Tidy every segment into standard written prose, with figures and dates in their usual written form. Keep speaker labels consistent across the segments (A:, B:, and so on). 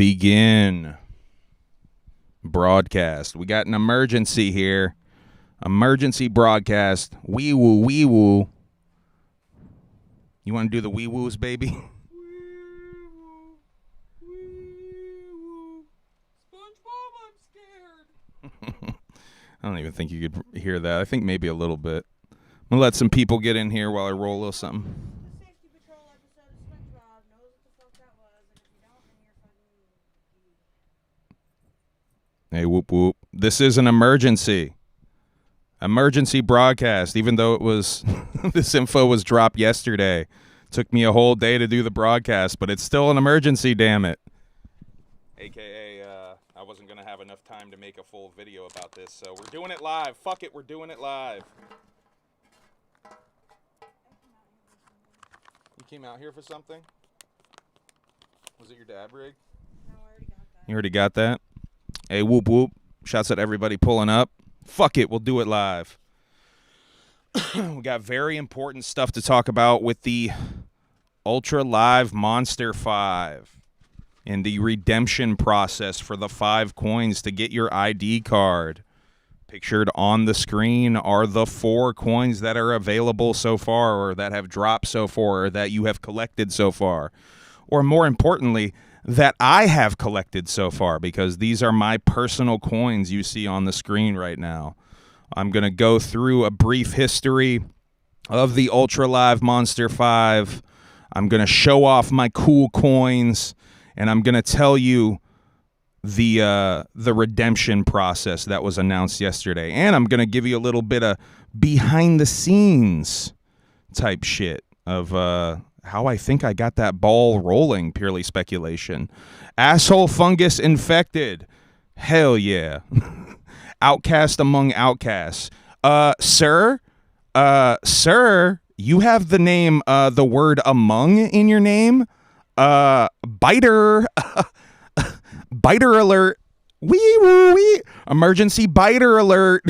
A: Begin broadcast. We got an emergency here. Emergency broadcast. Wee woo, wee woo. You want to do the wee woos, baby?
B: Wee woo, wee woo. SpongeBob, I'm scared.
A: I don't even think you could hear that. I think maybe a little bit. I'm going to let some people get in here while I roll a little something.
B: The Safety Patrol episode of SpongeBob knows what the fuck that was, and if you don't, then you're fucking...
A: Hey, whoop, whoop. This is an emergency. Emergency broadcast, even though it was, this info was dropped yesterday. Took me a whole day to do the broadcast, but it's still an emergency, damn it. AKA, I wasn't going to have enough time to make a full video about this, so we're doing it live. Fuck it, we're doing it live. You came out here for something? Was it your dab rig?
B: No, I already got that.
A: You already got that? Hey, whoop, whoop. Shouts at everybody pulling up. Fuck it, we'll do it live. We got very important stuff to talk about with the Ultra Live Monster 5 and the redemption process for the 5 coins to get your ID card. Pictured on the screen are the 4 coins that are available so far, or that have dropped so far, or that you have collected so far. Or more importantly, that I have collected so far, because these are my personal coins you see on the screen right now. I'm going to go through a brief history of the Ultra Live Monster 5. I'm going to show off my cool coins, and I'm going to tell you the redemption process that was announced yesterday. And I'm going to give you a little bit of behind-the-scenes type shit of how I think I got that ball rolling, purely speculation. Asshole fungus infected. Hell yeah. Outcast among outcasts. Sir, you have the name, the word among in your name. Biter. Biter alert. Wee woo wee. Emergency biter alert.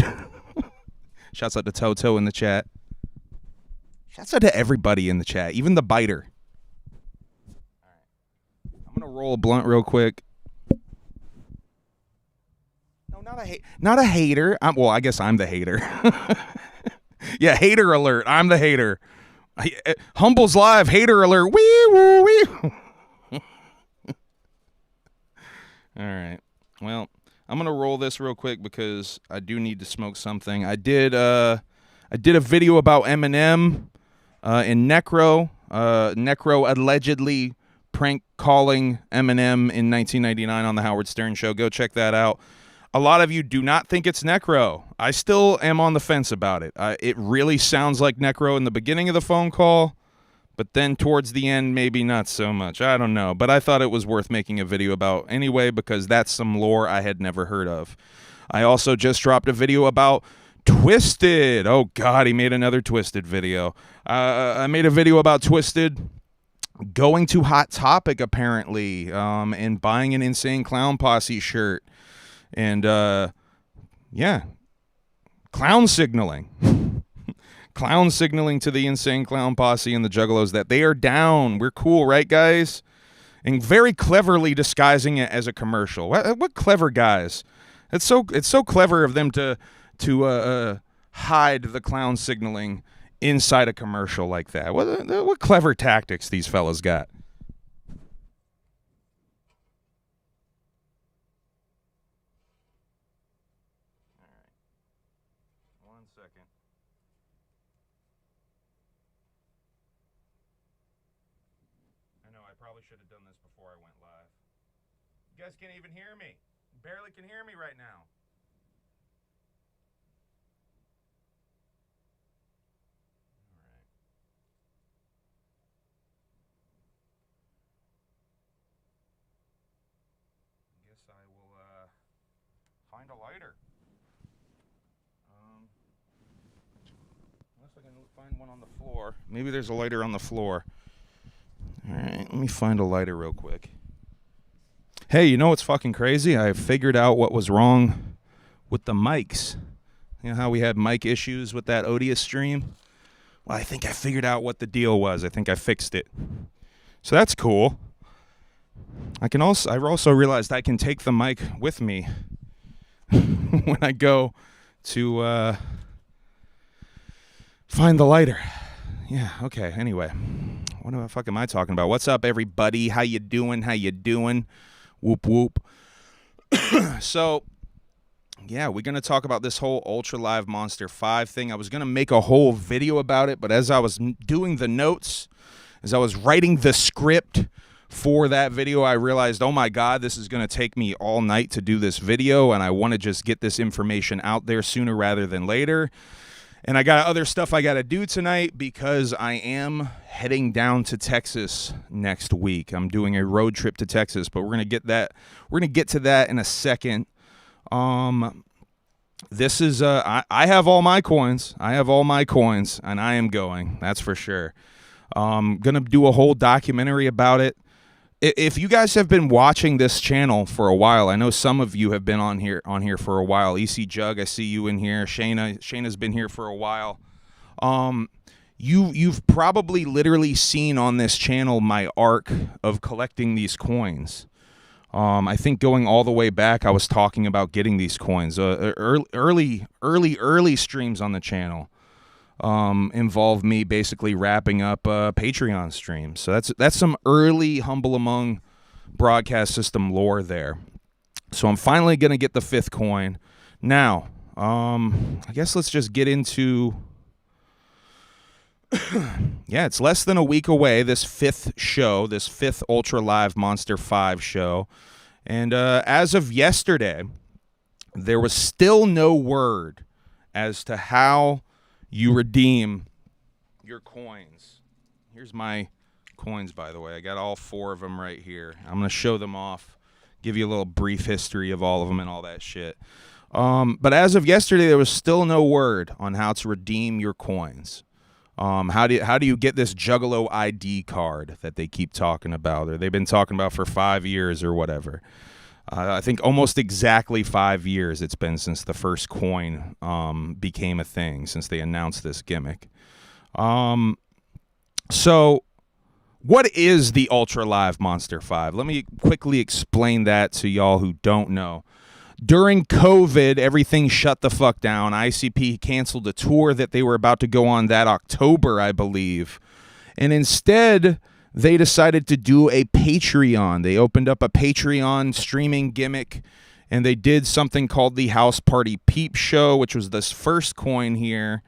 A: Shouts out to Toto in the chat. Shouts out to everybody in the chat, even the biter. All right. I'm going to roll a blunt real quick. No, not a hater. Well, I guess I'm the hater. Yeah, hater alert. I'm the hater. Humble's live. Hater alert. Wee woo wee. All right. Well, I'm going to roll this real quick because I do need to smoke something. I did a video about Eminem and Necro. Necro allegedly prank calling Eminem in 1999 on the Howard Stern Show. Go check that out. A lot of you do not think it's Necro. I still am on the fence about it. It really sounds like Necro in the beginning of the phone call, but then towards the end, maybe not so much. I don't know. But I thought it was worth making a video about anyway because that's some lore I had never heard of. I also just dropped a video about Twisted. Oh, God, he made another Twisted video. I made a video about Twisted going to Hot Topic, apparently, and buying an Insane Clown Posse shirt. And, yeah, clown signaling. Clown signaling to the Insane Clown Posse and the Juggalos that they are down. We're cool, right, guys? And very cleverly disguising it as a commercial. What clever guys. It's so clever of them to hide the clown signaling inside a commercial like that. What clever tactics these fellas got. Should have done this before I went live. You guys can't even hear me. Barely can hear me right now. All right. I guess I will find a lighter. Unless I can find one on the floor. Maybe there's a lighter on the floor. All right, let me find a lighter real quick. Hey, you know what's fucking crazy? I figured out what was wrong with the mics. You know how we had mic issues with that Odious stream? Well, I think I figured out what the deal was. I think I fixed it. So that's cool. I also realized I can take the mic with me when I go to find the lighter. Yeah, okay. Anyway, what the fuck am I talking about? What's up, everybody? How you doing? Whoop whoop. So, yeah, we're going to talk about this whole Ultra Live Monster 5 thing. I was going to make a whole video about it, but as I was doing the notes, as I was writing the script for that video, I realized, oh my God, this is going to take me all night to do this video, and I want to just get this information out there sooner rather than later. And I got other stuff I got to do tonight because I am heading down to Texas next week. I'm doing a road trip to Texas, but we're going to get to that in a second. This is I have all my coins. And I am going. That's for sure. Gonna do a whole documentary about it. If you guys have been watching this channel for a while, I know some of you have been on here for a while. EC Jug, I see you in here. Shayna's been here for a while. You've probably literally seen on this channel my arc of collecting these coins. I think going all the way back, I was talking about getting these coins. Early streams on the channel involved me basically wrapping up Patreon streams. So that's some early Humble Among broadcast system lore there. So I'm finally gonna get the 5th coin. Now, I guess let's just get into. Yeah, it's less than a week away, this 5th show, this 5th Ultra Live Monster 5 show. And as of yesterday, there was still no word as to how you redeem your coins. Here's my coins, by the way. I got all 4 of them right here. I'm going to show them off, give you a little brief history of all of them and all that shit. But as of yesterday, there was still no word on how to redeem your coins. How do you get this Juggalo ID card that they keep talking about, or they've been talking about for 5 years or whatever? I think almost exactly 5 years it's been since the first coin became a thing, since they announced this gimmick. So what is the Ultra Live Monster 5? Let me quickly explain that to y'all who don't know. During COVID, everything shut the fuck down. ICP canceled a tour that they were about to go on that October, I believe. And instead, they decided to do a Patreon. They opened up a Patreon streaming gimmick, and they did something called the House Party Peep Show, which was this first coin here.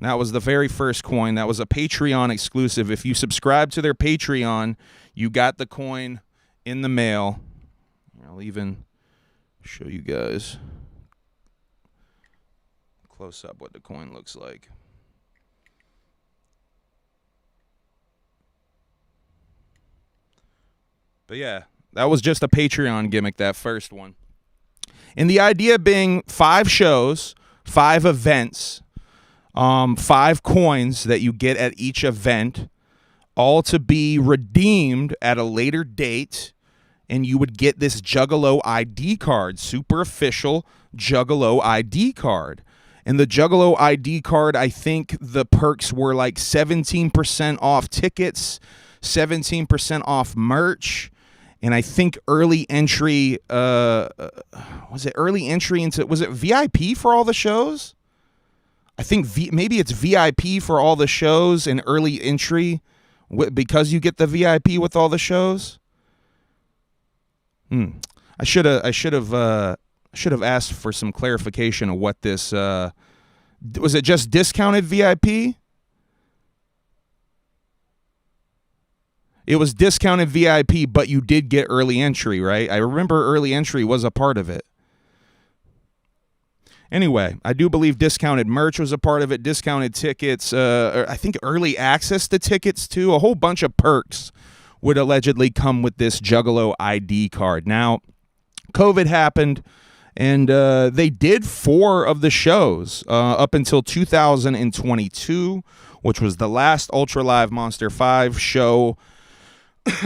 A: That was the very first coin. That was a Patreon exclusive. If you subscribe to their Patreon, you got the coin in the mail. I'll even show you guys close up what the coin looks like. But yeah, that was just a Patreon gimmick, that first one. And the idea being 5 shows, 5 events, 5 coins that you get at each event, all to be redeemed at a later date. And you would get this Juggalo ID card, super official Juggalo ID card. And the Juggalo ID card, I think the perks were like 17% off tickets, 17% off merch, and I think early entry, was it VIP for all the shows? I think maybe it's VIP for all the shows and early entry because you get the VIP with all the shows. I should have asked for some clarification of what this was. It just discounted VIP? It was discounted VIP, but you did get early entry, right? I remember early entry was a part of it. Anyway, I do believe discounted merch was a part of it, discounted tickets, I think early access to tickets too, a whole bunch of perks would allegedly come with this Juggalo ID card. Now, COVID happened, and they did 4 of the shows up until 2022, which was the last Ultra Live Monster 5 show,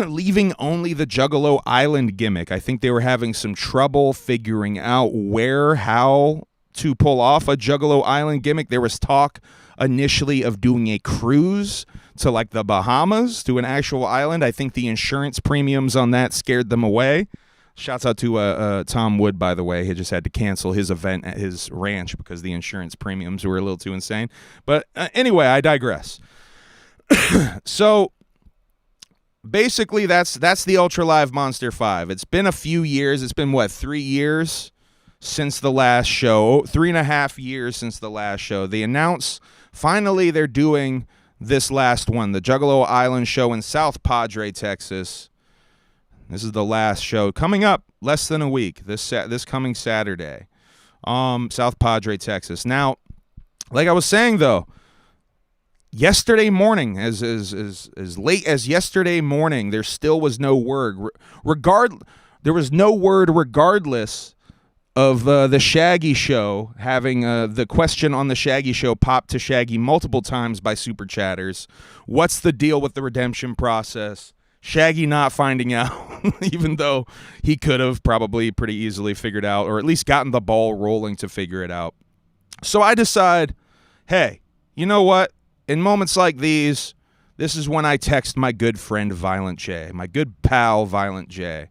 A: leaving only the Juggalo Island gimmick. I think they were having some trouble figuring out where, how to pull off a Juggalo Island gimmick. There was talk initially of doing a cruise to like the Bahamas, to an actual island. I think the insurance premiums on that scared them away. Shouts out to Tom Wood, by the way. He just had to cancel his event at his ranch because the insurance premiums were a little too insane. But anyway, I digress. So basically, that's the Ultra Live Monster 5. It's been a few years. It's been, 3 years since the last show? 3.5 years since the last show. They announced, finally, they're doing this last one, the Juggalo Island show in South Padre, Texas. This is the last show coming up less than a week, this coming Saturday. South Padre, Texas. Now, like I was saying, though, yesterday morning, as late as yesterday morning, there still was no word. There was no word regardless of the Shaggy show having the question on the Shaggy show pop to Shaggy multiple times by super chatters. What's the deal with the redemption process? Shaggy not finding out, even though he could have probably pretty easily figured out, or at least gotten the ball rolling to figure it out. So I decide, hey, you know what? In moments like these, this is when I text my good friend Violent J, my good pal Violent J.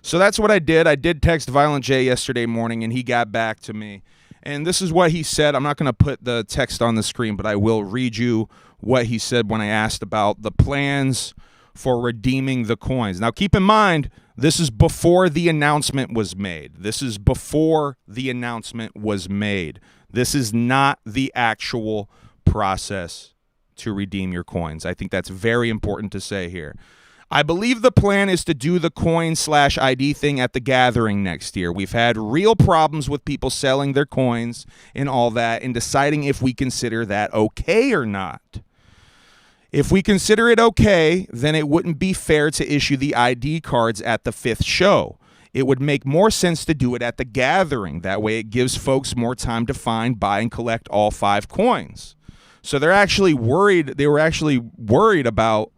A: So that's what I did. I did text Violent J yesterday morning, and he got back to me. And this is what he said. I'm not going to put the text on the screen, but I will read you what he said when I asked about the plans for redeeming the coins. Now, keep in mind, this is before the announcement was made. This is not the actual process to redeem your coins. I think that's very important to say here. I believe the plan is to do the coin/ID thing at the gathering next year. We've had real problems with people selling their coins and all that, and deciding if we consider that okay or not. If we consider it okay, then it wouldn't be fair to issue the ID cards at the 5th show. It would make more sense to do it at the gathering. That way it gives folks more time to find, buy, and collect all 5 coins. So they're actually worried. They were actually worried about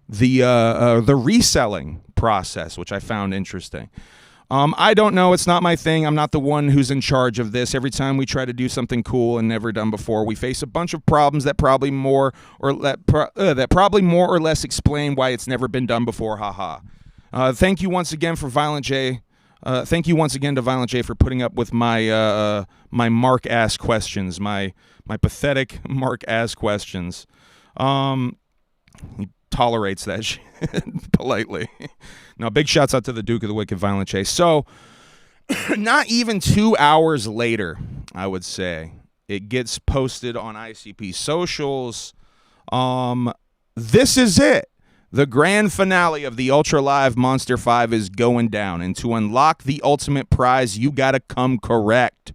A: the reselling process, which I found interesting. I don't know. It's not my thing. I'm not the one who's in charge of this. Every time we try to do something cool and never done before, we face a bunch of problems that probably more or less explain why it's never been done before. Haha. Thank you once again for Violent J. Thank you once again to Violent J for putting up with my my Mark ass questions, my pathetic Mark ass questions. He tolerates that shit politely. Now, big shouts out to the Duke of the Wicked, Violent J. So, not even 2 hours later, I would say, it gets posted on ICP socials. This is it. The grand finale of the Ultra Live Monster 5 is going down. And to unlock the ultimate prize, you got to come correct.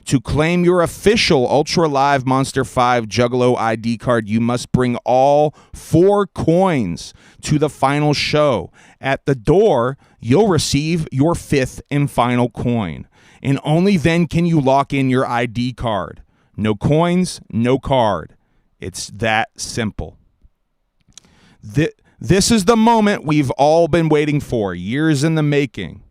A: To claim your official Ultra Live Monster 5 Juggalo ID card, you must bring all 4 coins to the final show. At the door, you'll receive your 5th and final coin. And only then can you lock in your ID card. No coins, no card. It's that simple. This is the moment we've all been waiting for, years in the making.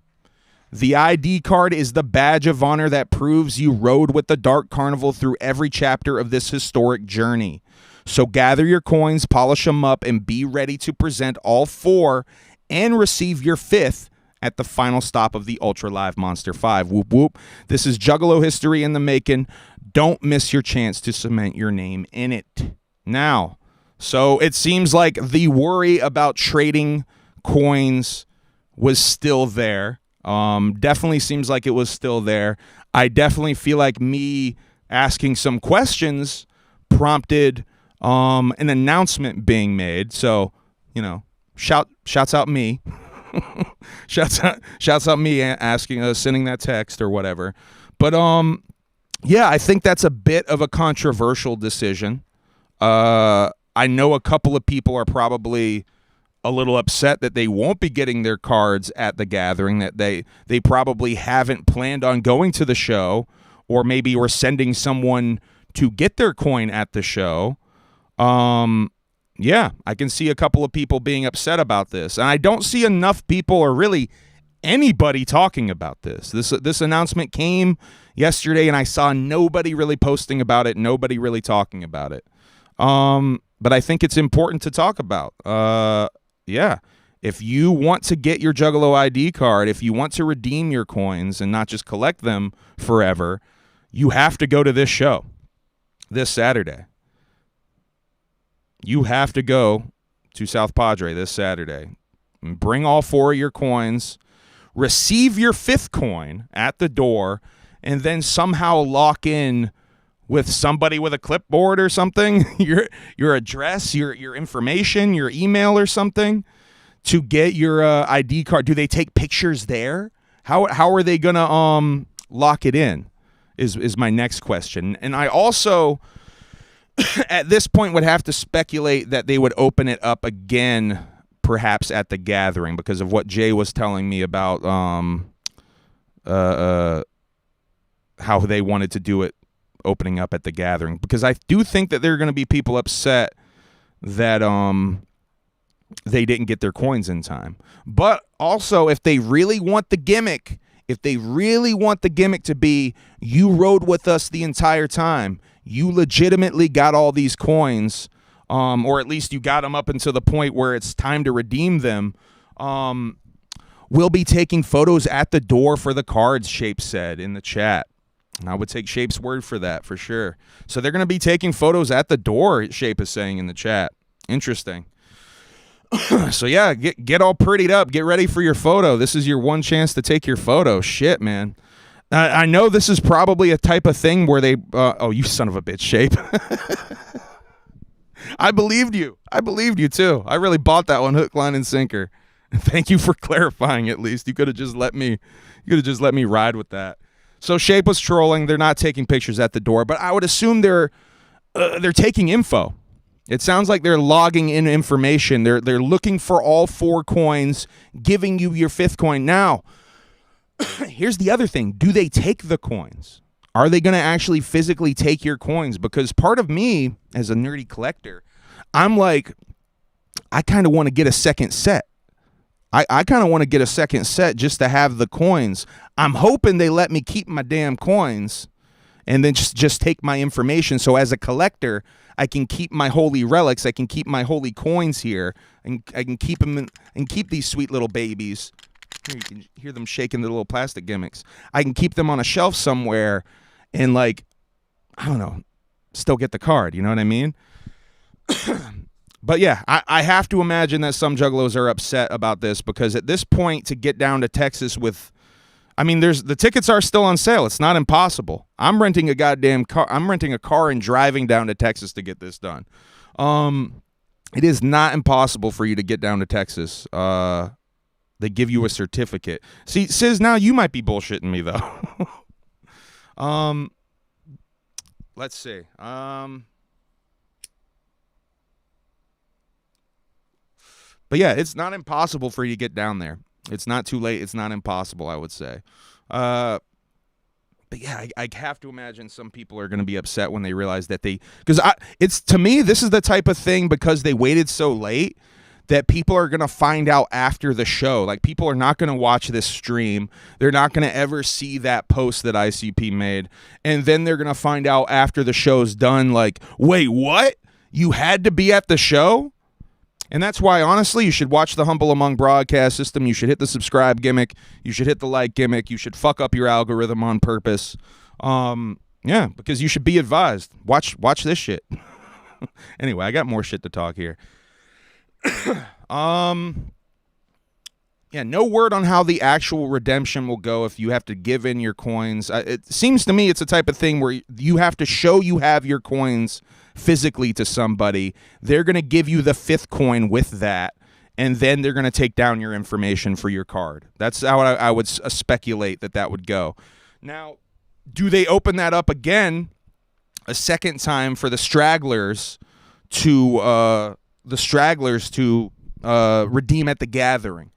A: The ID card is the badge of honor that proves you rode with the Dark Carnival through every chapter of this historic journey. So gather your coins, polish them up, and be ready to present all 4 and receive your 5th at the final stop of the Ultra Live Monster 5. Whoop, whoop. This is Juggalo history in the making. Don't miss your chance to cement your name in it. Now, so it seems like the worry about trading coins was still there. Definitely seems like it was still there. I definitely feel like me asking some questions prompted an announcement being made. So, you know, shouts out me. shouts out me asking, sending that text or whatever. But yeah, I think that's a bit of a controversial decision. I know a couple of people are probably a little upset that they won't be getting their cards at the gathering, that they probably haven't planned on going to the show, or maybe we're sending someone to get their coin at the show. Yeah, I can see a couple of people being upset about this. And I don't see enough people, or really anybody talking about this. This announcement came yesterday, and I saw nobody really posting about it, nobody really talking about it. But I think it's important to talk about. Yeah. If you want to get your Juggalo ID card, if you want to redeem your coins and not just collect them forever, you have to go to this show this Saturday. You have to go to South Padre this Saturday. Bring all 4 of your coins, receive your 5th coin at the door, and then somehow lock in with somebody with a clipboard or something, your address, your information, your email or something, to get your ID card. Do they take pictures there? How are they gonna lock it in? Is my next question. And I also at this point would have to speculate that they would open it up again, perhaps at the gathering, because of what Jay was telling me about how they wanted to do it, opening up at the gathering. Because I do think that there are going to be people upset that they didn't get their coins in time. But also, if they really want the gimmick, to be, you rode with us the entire time, you legitimately got all these coins, or at least you got them up until the point where it's time to redeem them, we'll be taking photos at the door for the cards, Shape said in the chat. And I would take Shape's word for that, for sure. So they're going to be taking photos at the door, Shape is saying in the chat. Interesting. So yeah, get all prettied up. Get ready for your photo. This is your one chance to take your photo. Shit, man. I know this is probably a type of thing where they... oh, you son of a bitch, Shape. I believed you. I believed you, too. I really bought that one hook, line, and sinker. Thank you for clarifying, at least. You could have just let me ride with that. So Shape was trolling. They're not taking pictures at the door, but I would assume they're taking info. It sounds like they're logging in information. They're looking for all 4 coins, giving you your 5th coin. Now, here's the other thing. Do they take the coins? Are they going to actually physically take your coins? Because part of me, as a nerdy collector, I'm like, I kind of want to get a second set. I kind of want to get a second set just to have the coins. I'm hoping they let me keep my damn coins and then just take my information. So as a collector, I can keep my holy relics. I can keep my holy coins here, and I can keep them and keep these sweet little babies. Here, you can hear them shaking their little plastic gimmicks. I can keep them on a shelf somewhere and, like, I don't know, still get the card. You know what I mean? But yeah, I have to imagine that some Juggalos are upset about this, because at this point, to get down to Texas with, I mean, the tickets are still on sale. It's not impossible. I'm renting a goddamn car. I'm renting a car and driving down to Texas to get this done. It is not impossible for you to get down to Texas. They give you a certificate. See, Sis, now you might be bullshitting me though. Let's see. But yeah, it's not impossible for you to get down there. It's not too late. It's not impossible, I would say. But yeah, I have to imagine some people are going to be upset when they realize that it's, to me, this is the type of thing, because they waited so late, that people are going to find out after the show. Like, people are not going to watch this stream. They're not going to ever see that post that ICP made. And then they're going to find out after the show's done, like, wait, what? You had to be at the show? And that's why, honestly, you should watch the Humble Among broadcast system. You should hit the subscribe gimmick. You should hit the like gimmick. You should fuck up your algorithm on purpose. Yeah, because you should be advised. Watch this shit. Anyway, I got more shit to talk here. Yeah, no word on how the actual redemption will go if you have to give in your coins. It seems to me it's a type of thing where you have to show you have your coins physically to somebody. They're going to give you the 5th coin with that, and then they're going to take down your information for your card. That's how I would speculate that would go. Now, do they open that up again a second time for the stragglers to redeem at the gathering?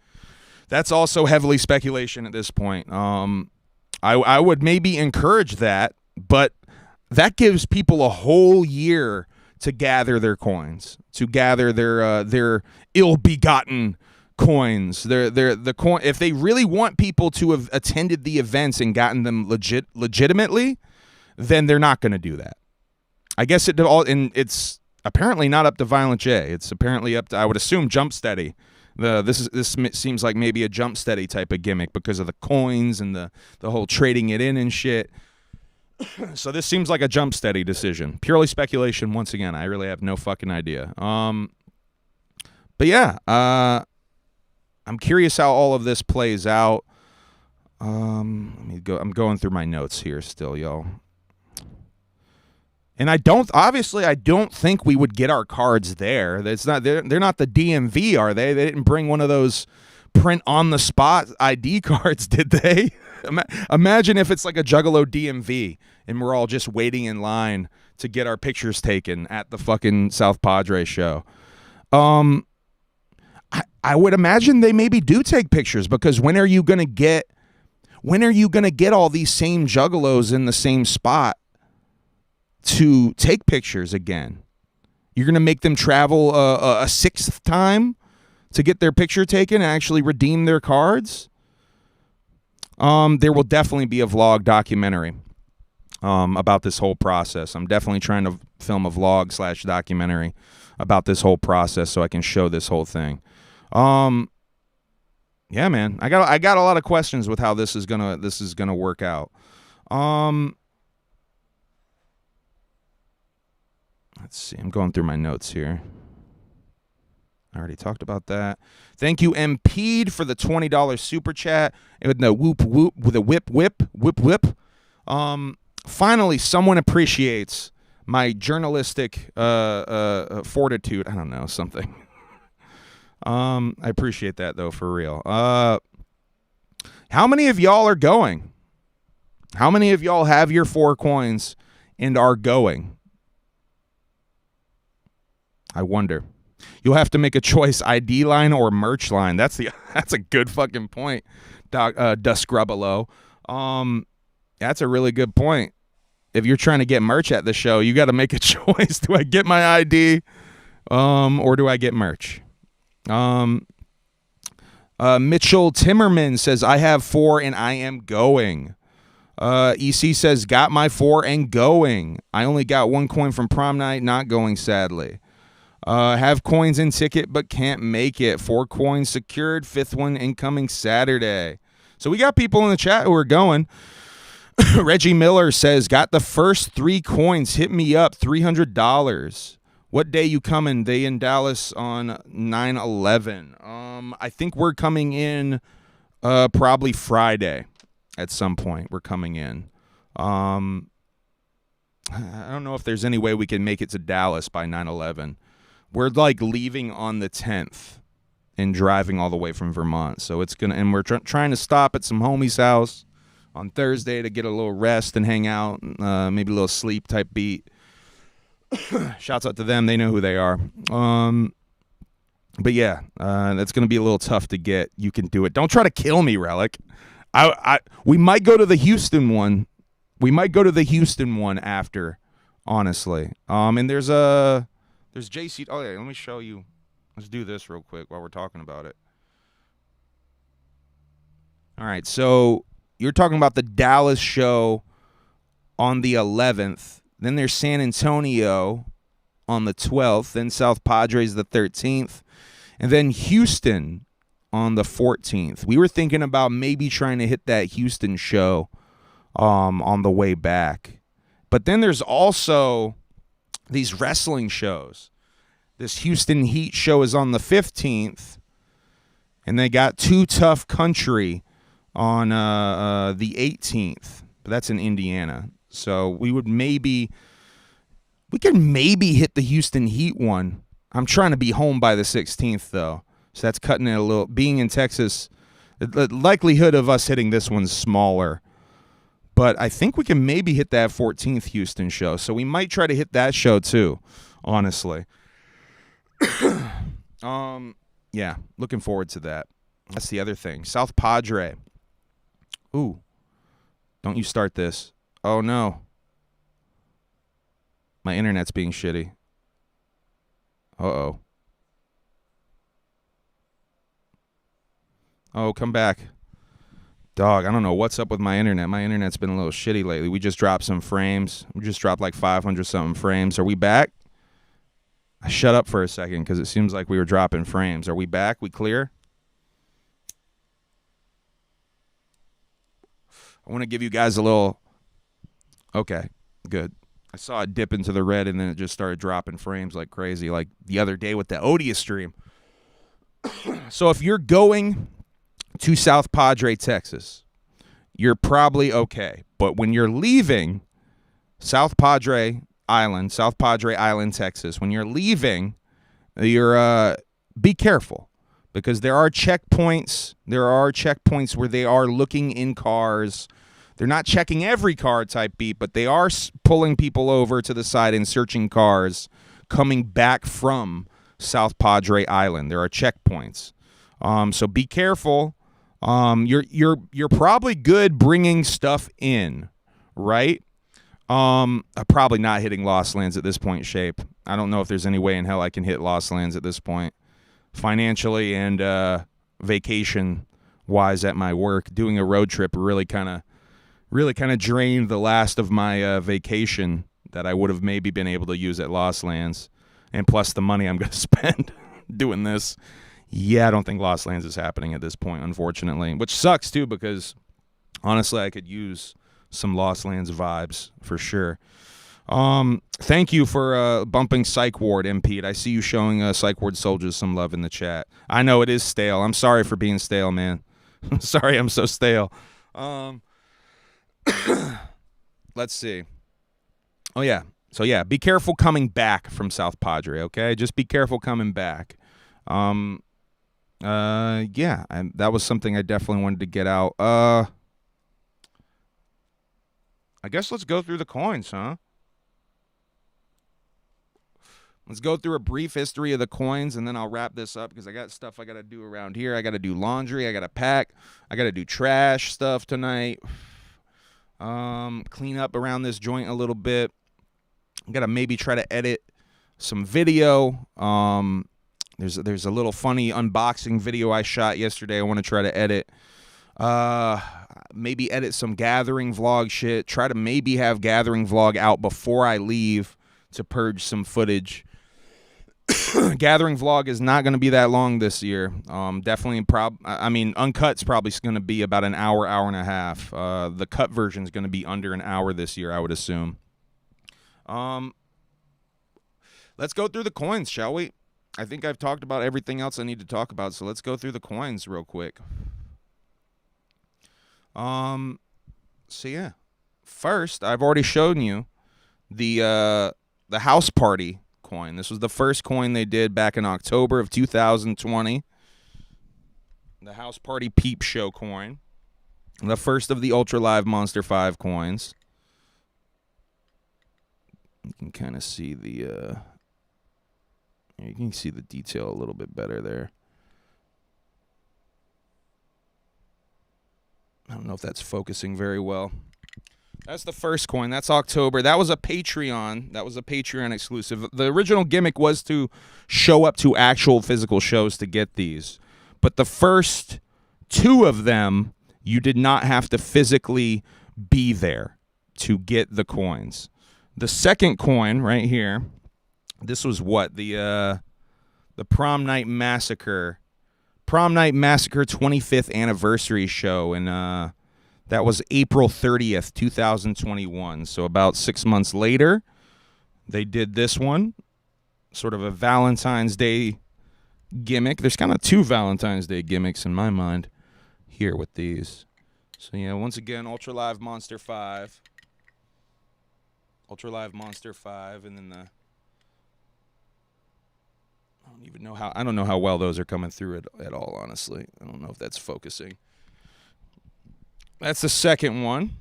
A: That's also heavily speculation at this point. I would maybe encourage that, but that gives people a whole year to gather their coins, to gather their ill-begotten coins. They're the coin. If they really want people to have attended the events and gotten them legitimately, then they're not going to do that. I guess it's apparently not up to Violent J. It's apparently up to, I would assume, Jump Steady. This seems like maybe a Jump Steady type of gimmick because of the coins and the whole trading it in and shit. So this seems like a Jump Steady decision. Purely speculation once again. I really have no fucking idea. But yeah, I'm curious how all of this plays out. Let me go. I'm going through my notes here still, y'all. And I don't think we would get our cards there. They're not the DMV, are they? They didn't bring one of those print on the spot ID cards, did they? Imagine if it's like a Juggalo DMV and we're all just waiting in line to get our pictures taken at the fucking South Padre show. I would imagine they maybe do take pictures, because when are you gonna get all these same Juggalos in the same spot to take pictures again? You're going to make them travel a sixth time to get their picture taken and actually redeem their cards? There will definitely be a vlog documentary about this whole process. I'm definitely trying to film a vlog / documentary about this whole process so I can show this whole thing. Yeah, man, I got a lot of questions with how this is gonna work out. Let's see. I'm going through my notes here. I already talked about that. Thank you, MP'd, for the $20 super chat with the whoop whoop, with a whip whip whip whip. Finally, someone appreciates my journalistic fortitude. I don't know, something. I appreciate that though, for real. How many of y'all are going? How many of y'all have your 4 coins and are going? I wonder. You'll have to make a choice: ID line or merch line. That's a good fucking point, Duscrubalo. That's a really good point. If you're trying to get merch at the show, you got to make a choice. Do I get my ID, or do I get merch? Mitchell Timmerman says, I have 4 and I am going. EC says, got my 4 and going. I only got 1 coin from prom night, not going, sadly. Have coins in ticket but can't make it. 4 coins secured, 5th one incoming Saturday. So we got people in the chat who are going. Reggie Miller says, got the first 3 coins, hit me up, $300. What day you coming? They in Dallas on 9/11. I think we're coming in probably Friday at some point. We're coming in. I don't know if there's any way we can make it to Dallas by 9/11. We're like leaving on the 10th and driving all the way from Vermont. So it's gonna, and we're trying to stop at some homie's house on Thursday to get a little rest and hang out, maybe a little sleep type beat. Shouts out to them. They know who they are. But yeah, that's going to be a little tough to get. You can do it. Don't try to kill me, Relic. We might go to the Houston one. We might go to the Houston one after, honestly. And there's JC. Oh yeah, let me show you. Let's do this real quick while we're talking about it. All right, so you're talking about the Dallas show on the 11th. Then there's San Antonio on the 12th. Then South Padres the 13th. And then Houston on the 14th. We were thinking about maybe trying to hit that Houston show on the way back. But then there's also these wrestling shows. This Houston Heat show is on the 15th. And they got Too Tough Country on the 18th. But that's in Indiana. So we can maybe hit the Houston Heat one. I'm trying to be home by the 16th, though. So that's cutting it a little. Being in Texas, the likelihood of us hitting this one's smaller. But I think we can maybe hit that 14th Houston show. So we might try to hit that show, too, honestly. Yeah, looking forward to that. That's the other thing. South Padre. Ooh. Don't you start this. Oh, no. My internet's being shitty. Uh-oh. Oh, come back. Dog, I don't know what's up with my internet. My internet's been a little shitty lately. We just dropped some frames. We just dropped like 500-something frames. Are we back? I shut up for a second because it seems like we were dropping frames. Are we back? We clear? I want to give you guys a little... Okay, good. I saw it dip into the red, and then it just started dropping frames like crazy, like the other day with the Odious stream. So if you're going to South Padre, Texas, you're probably okay. But when you're leaving South Padre Island, Texas, when you're leaving, you're be careful because there are checkpoints. There are checkpoints where they are looking in cars. They're not checking every car type beat, but they are pulling people over to the side and searching cars coming back from South Padre Island. There are checkpoints. So be careful. You're probably good bringing stuff in, right? Probably not hitting Lost Lands at this point, Shape. I don't know if there's any way in hell I can hit Lost Lands at this point. Financially and vacation-wise at my work, doing a road trip really kind of drained the last of my vacation that I would have maybe been able to use at Lost Lands. And plus the money I'm going to spend doing this. Yeah, I don't think Lost Lands is happening at this point, unfortunately. Which sucks, too, because honestly, I could use some Lost Lands vibes for sure. Thank you for bumping Psych Ward, MP. I see you showing Psych Ward soldiers some love in the chat. I know it is stale. I'm sorry for being stale, man. I'm sorry I'm so stale. Let's see. Oh, yeah. So, yeah, be careful coming back from South Padre, okay? Just be careful coming back. Yeah, that was something I definitely wanted to get out. I guess let's go through the coins, huh? Let's go through a brief history of the coins, and then I'll wrap this up because I got stuff I got to do around here. I got to do laundry. I got to pack. I got to do trash stuff tonight. Clean up around this joint a little bit. I got to maybe try to edit some video. There's a little funny unboxing video I shot yesterday I want to try to edit. Maybe edit some gathering vlog shit. Try to maybe have gathering vlog out before I leave to purge some footage. Gathering vlog is not going to be that long this year. Definitely, Uncut's probably going to be about an hour and a half. The cut version is going to be under an hour this year, I would assume. Let's go through the coins, shall we? I think I've talked about everything else I need to talk about, so let's go through the coins real quick. So yeah. First, I've already shown you the house party coin. This was the first coin they did back in October of 2020. The house party peep show coin. The first of the Ultra Live Monster 5 coins. You can kind of see the you can see the detail a little bit better there. I don't know if that's focusing very well. That's the first coin. That's October. That was a Patreon. That was a Patreon exclusive. The original gimmick was to show up to actual physical shows to get these. But the first two of them, you did not have to physically be there to get the coins. The second coin right here, this was what? The Prom Night Massacre 25th anniversary show, and that was April 30th, 2021. So about 6 months later, they did this one, sort of a Valentine's Day gimmick. There's kind of two Valentine's Day gimmicks in my mind here with these. So yeah, once again, Ultra Live Monster 5. Ultra Live Monster 5, and then I don't know how well those are coming through at all, honestly. I don't know if that's focusing. That's the second one.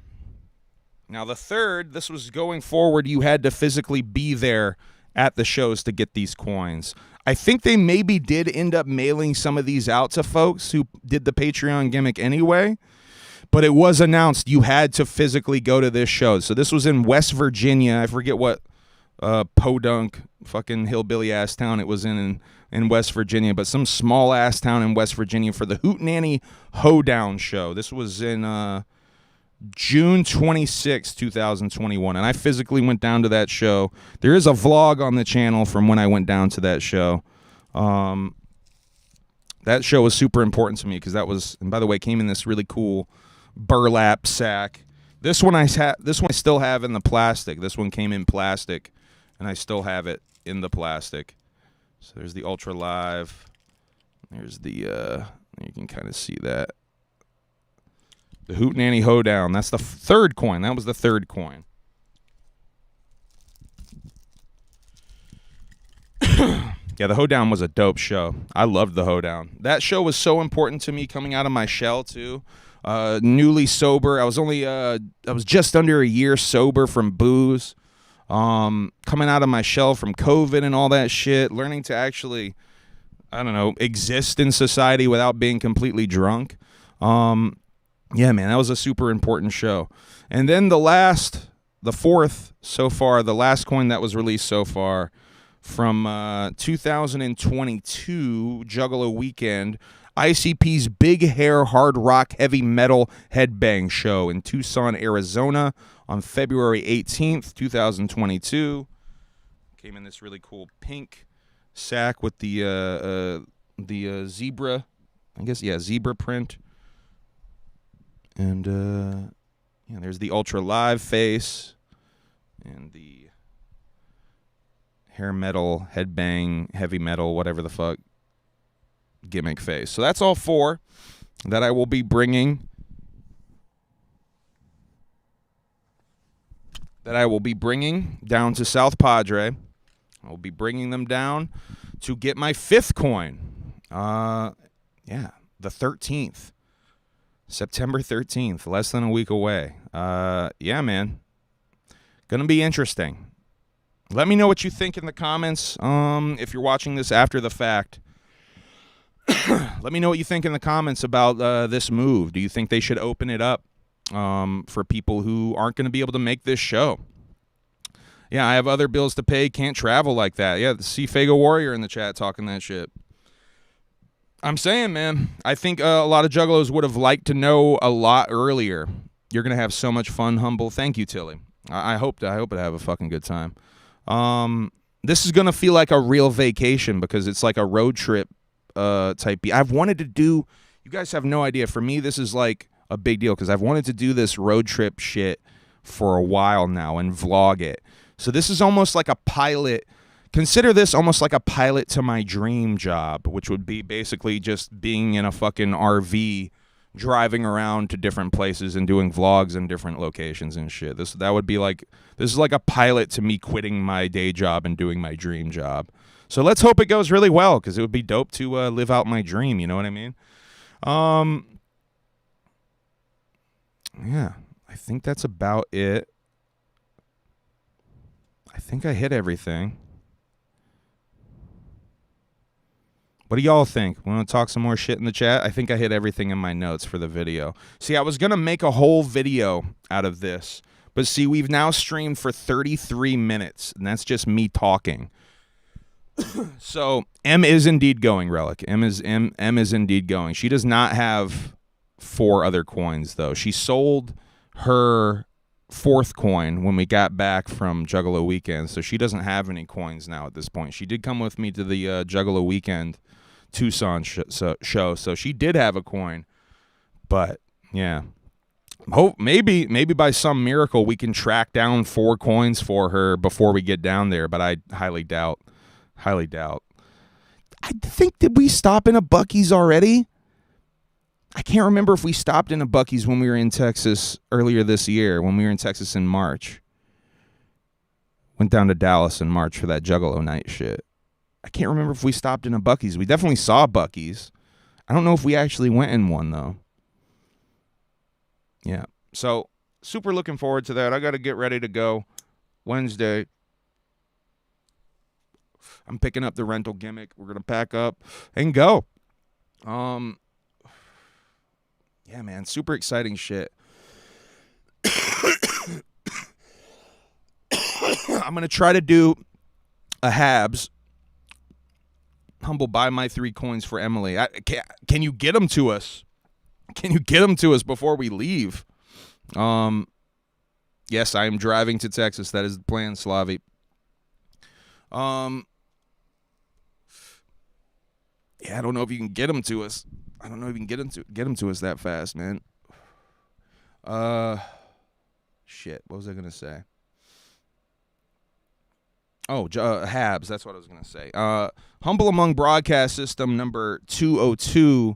A: Now the third, this was going forward, you had to physically be there at the shows to get these coins. I think they maybe did end up mailing some of these out to folks who did the Patreon gimmick anyway. But it was announced you had to physically go to this show. So this was in West Virginia. I forget what podunk fucking hillbilly ass town it was in West Virginia, but some small ass town in West Virginia for the Hootenanny Hoedown show. This was in June 26, 2021, and I physically went down to that show. There is a vlog on the channel from when I went down to that show. That show was super important to me because that was, and by the way, came in this really cool burlap sack. This one I still have in the plastic. This one came in plastic, and I still have it in the plastic. So there's the Ultra Live. There's the you can kind of see that. The Hootenanny Hoedown. That's the third coin. That was the third coin. Yeah, the Hoedown was a dope show. I loved the Hoedown. That show was so important to me coming out of my shell too. Newly sober. I was just under a year sober from booze. Coming out of my shell from COVID and all that shit. Learning to actually, I don't know, exist in society without being completely drunk. Yeah, man, that was a super important show. And then the fourth so far, the last coin that was released so far from 2022 Juggalo Weekend, ICP's Big Hair Hard Rock Heavy Metal Headbang Show in Tucson, Arizona on February 18th, 2022. Came in this really cool pink sack with the zebra, I guess, yeah, zebra print. And yeah, there's the Ultra Live face and the hair metal, headbang, heavy metal, whatever the fuck gimmick face. So that's all four that I will be bringing. Down to South Padre. I will be bringing them down to get my fifth coin. Yeah, the 13th. September 13th, less than a week away. Yeah, man. Gonna be interesting. Let me know what you think in the comments. If you're watching this after the fact, let me know what you think in the comments about this move. Do you think they should open it up for people who aren't going to be able to make this show? Yeah, I have other bills to pay. Can't travel like that. Yeah, see Fago Warrior in the chat talking that shit. I'm saying, man, I think a lot of Juggalos would have liked to know a lot earlier. You're going to have so much fun, Humble. Thank you, Tilly. I hope to have a fucking good time. This is going to feel like a real vacation because it's like a road trip type. I've wanted to do, you guys have no idea. For me, this is like a big deal because I've wanted to do this road trip shit for a while now and vlog it. So this is almost like a pilot. Consider this almost like a pilot to my dream job, which would be basically just being in a fucking RV, driving around to different places and doing vlogs in different locations and shit. This is like a pilot to me quitting my day job and doing my dream job. So let's hope it goes really well because it would be dope to live out my dream. You know what I mean? Yeah, I think that's about it. I think I hit everything. What do y'all think? Want to talk some more shit in the chat? I think I hit everything in my notes for the video. See, I was going to make a whole video out of this. But see, we've now streamed for 33 minutes. And that's just me talking. So, M is indeed going, Relic. M is indeed going. She does not have 4 other coins, though. She sold her 4th coin when we got back from Juggalo Weekend. So she doesn't have any coins now at this point. She did come with me to the Juggalo Weekend Tucson show, so she did have a coin, but yeah, maybe by some miracle we can track down 4 coins for her before we get down there, but I highly doubt. I think, did we stop in a Buc-ee's already? I can't remember if we stopped in a Buc-ee's when we were in Texas earlier this year, when we were in Texas in March. Went down to Dallas in March for that Juggalo night shit. I can't remember if we stopped in a Buc-ee's. We definitely saw Buc-ee's. I don't know if we actually went in one, though. Yeah. So, super looking forward to that. I got to get ready to go Wednesday. I'm picking up the rental gimmick. We're going to pack up and go. Yeah, man. Super exciting shit. I'm going to try to do a Habs. Humble, buy my 3 coins for Emily. Can you get them to us? Can you get them to us before we leave? Yes, I am driving to Texas. That is the plan, Slavi. Yeah, I don't know if you can get them to us. I don't know if you can get them to us that fast, man. Shit. What was I gonna say? Oh, Habs. That's what I was gonna say. Humble Among Broadcast System number 202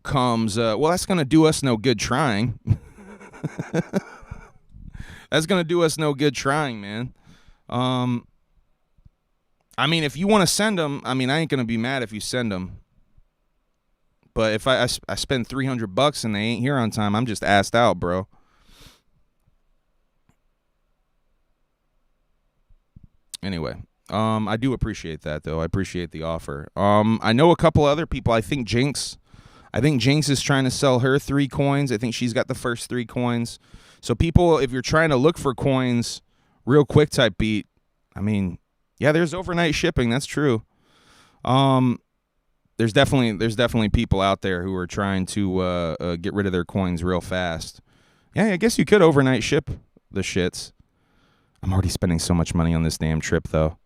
A: comes. Well, that's gonna do us no good trying. That's gonna do us no good trying, man. I mean, if you want to send them, I mean, I ain't gonna be mad if you send them. But if I spend $300 and they ain't here on time, I'm just assed out, bro. Anyway, I do appreciate that, though. I appreciate the offer. I know a couple other people. I think Jinx is trying to sell her 3 coins. I think she's got the first 3 coins. So people, if you're trying to look for coins, real quick type beat, I mean, yeah, there's overnight shipping. That's true. There's definitely people out there who are trying to get rid of their coins real fast. Yeah, I guess you could overnight ship the shits. I'm already spending so much money on this damn trip, though.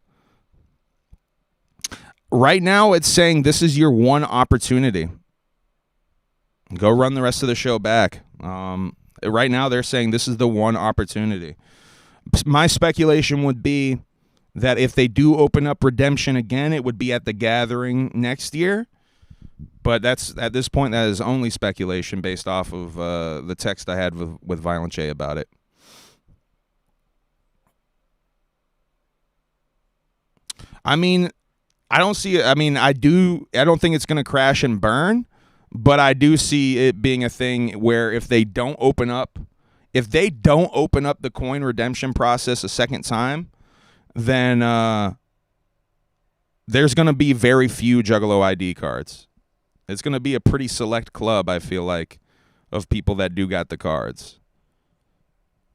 A: Right now, it's saying this is your one opportunity. Go run the rest of the show back. Right now, they're saying this is the one opportunity. My speculation would be that if they do open up redemption again, it would be at the Gathering next year. But that's at this point, that is only speculation based off of the text I had with Violent J about it. I mean, I don't see it. I mean, I don't think it's going to crash and burn, but I do see it being a thing where if they don't open up the coin redemption process a second time, then there's going to be very few Juggalo ID cards. It's going to be a pretty select club, I feel like, of people that do got the cards.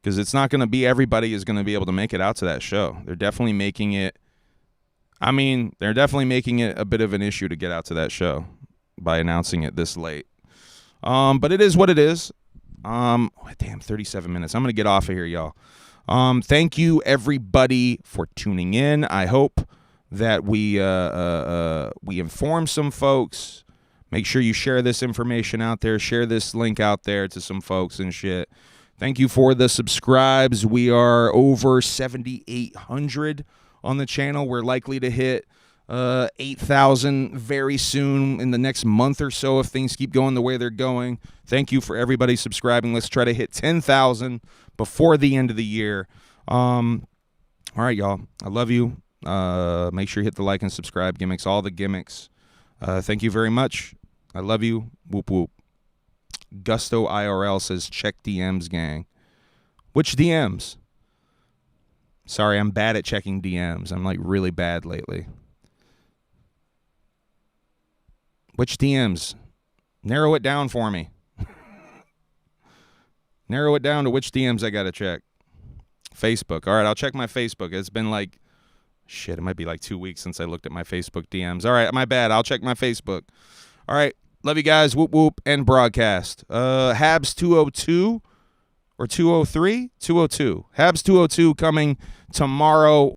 A: Because it's not going to be everybody is going to be able to make it out to that show. They're definitely making it a bit of an issue to get out to that show by announcing it this late. But it is what it is. Damn, 37 minutes. I'm going to get off of here, y'all. Thank you, everybody, for tuning in. I hope that we inform some folks. Make sure you share this information out there. Share this link out there to some folks and shit. Thank you for the subscribes. We are over 7,800 on the channel. We're likely to hit 8,000 very soon in the next month or so if things keep going the way they're going. Thank you for everybody subscribing. Let's try to hit 10,000 before the end of the year. All right, y'all. I love you. Make sure you hit the like and subscribe. Gimmicks, all the gimmicks. Thank you very much. I love you. Whoop, whoop. Gusto IRL says, check DMs, gang. Which DMs? Sorry, I'm bad at checking DMs. I'm like really bad lately. Which DMs? Narrow it down for me. Narrow it down to which DMs I got to check. Facebook. All right, I'll check my Facebook. It's been like, shit, it might be like 2 weeks since I looked at my Facebook DMs. All right, my bad. I'll check my Facebook. All right, love you guys. Whoop, whoop, and broadcast. Habs 202 or 203? 202. Habs 202 coming tomorrow.